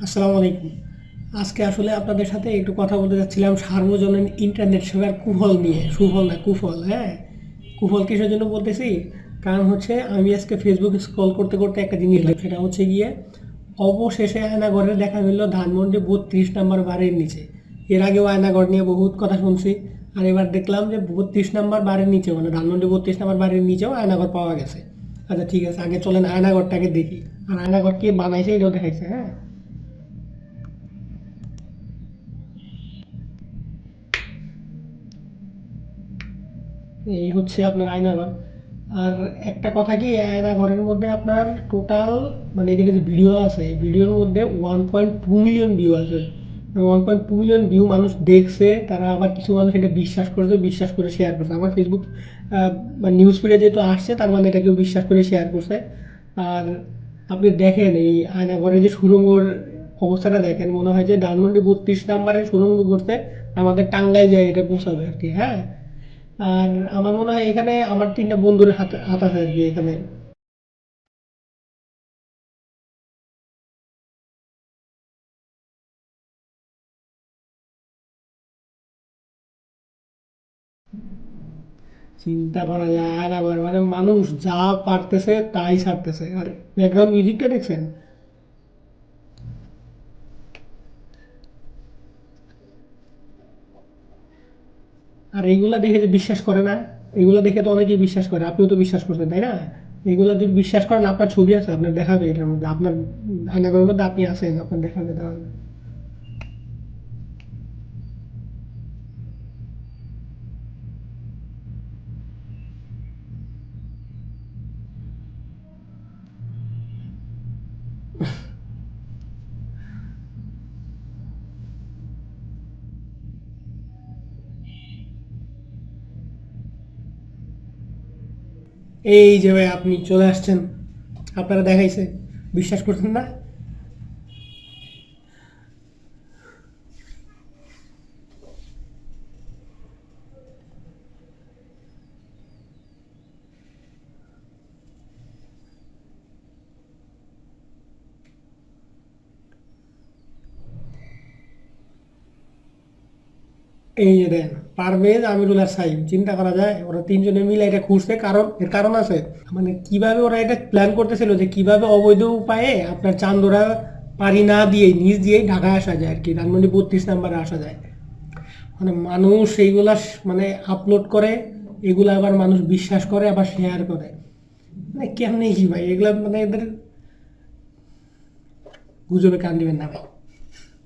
আসসালামু আলাইকুম। আজকে আসলে আপনাদের সাথে একটু কথা বলতে যাচ্ছিলাম সার্বজনীন ইন্টারনেট সেবার কুফল নিয়ে। সুফল না কুফল, হ্যাঁ? কুফল কিসের জন্য বলতেছি? কারণ হচ্ছে আমি আজকে ফেসবুক স্ক্রল করতে করতে একটা জিনিস দেখলাম, সেটা হচ্ছে গিয়ে অবশেষে আয়নাঘরে দেখা মিলল ধানমন্ডি 32 নাম্বার বাড়ির নিচে। এর আগেও আয়নাঘর নিয়ে বহুত কথা শুনছি, আর এবার দেখলাম যে 32 নাম্বার বাড়ির নিচে, মানে ধানমন্ডি 32 নাম্বার বাড়ির নিচেও আয়নাঘর পাওয়া গেছে। আচ্ছা ঠিক আছে, আগে চলেন আয়নাঘরটাকে দেখি। আর আয়নাঘর কে বানাইছে এটাও দেখাইছে, হ্যাঁ? এই হচ্ছে আপনার আয়নাঘর। আর একটা কথা কি, এই আয়নাঘরের মধ্যে আপনার টোটাল, মানে এদিকে যে ভিডিও আছে, এই ভিডিওর মধ্যে 1.2 মিলিয়ন ভিউ আছে। 1.2 মিলিয়ন ভিউ মানুষ দেখছে, তারা আবার কিছু মানুষ এটা বিশ্বাস করেছে, বিশ্বাস করে শেয়ার করছে আমার ফেসবুক মানে নিউজ ফিডে যেহেতু আসছে, তার মানে এটাকেও বিশ্বাস করে শেয়ার করছে। আর আপনি দেখেন এই আয়নাঘরের যে সুড়ঙ্গর অবস্থাটা দেখেন, মনে হয় যে ধানমন্ডি 32 নাম্বারে সুড়ঙ্গ করতে আমাদের টাঙ্গায় যায় এটা পৌঁছাবে আর কি, হ্যাঁ। আর আমার মনে হয় এখানে আমার 3টা বন্ধুর হাত হাত আছে আর কি এখানে। চিন্তা করা যায়, আর আবার মানে মানুষ যা পারতেছে তাই ছাড়তেছে। আর ব্যাকগ্রাউন্ড মিউজিকটা দেখছেন? আর এইগুলা দেখে যে বিশ্বাস করে না, এগুলো দেখে তো অনেকেই বিশ্বাস করে, আপনিও তো বিশ্বাস করছেন তাই না? এগুলো যদি বিশ্বাস করেন, আপনার ছবি আছে, আপনার দেখাবে এটার মধ্যে, আপনার আয়নাঘরের মধ্যে আপনি আছেন, আপনার দেখাবে তাহলে। এই যে ভাই আপনি চলে আসছেন, আপনারা দেখাইছে, বিশ্বাস করছেন না? এই যে দেন, পারভেজ, আমিরুল আর সাইম, চিন্তা করা যায় ওরা তিনজনে মিলে এটা খুঁজছে, কারণ এর কারণ আছে। মানে কিভাবে ওরা এটা প্ল্যান করতেছিল যে কিভাবে অবৈধ উপায়ে আপনার চান্দোরা পাড়ি না দিয়েই নিচ দিয়েই ঢাকায় আসা যায় আর কি, ধানমন্ডি 32 নাম্বারে আসা যায়। মানে মানুষ এইগুলা মানে আপলোড করে, এগুলা আবার মানুষ বিশ্বাস করে, আবার শেয়ার করে। মানে কেমনে কি ভাই এগুলা, মানে এদের গুজবে কান দিবেন না ভাই।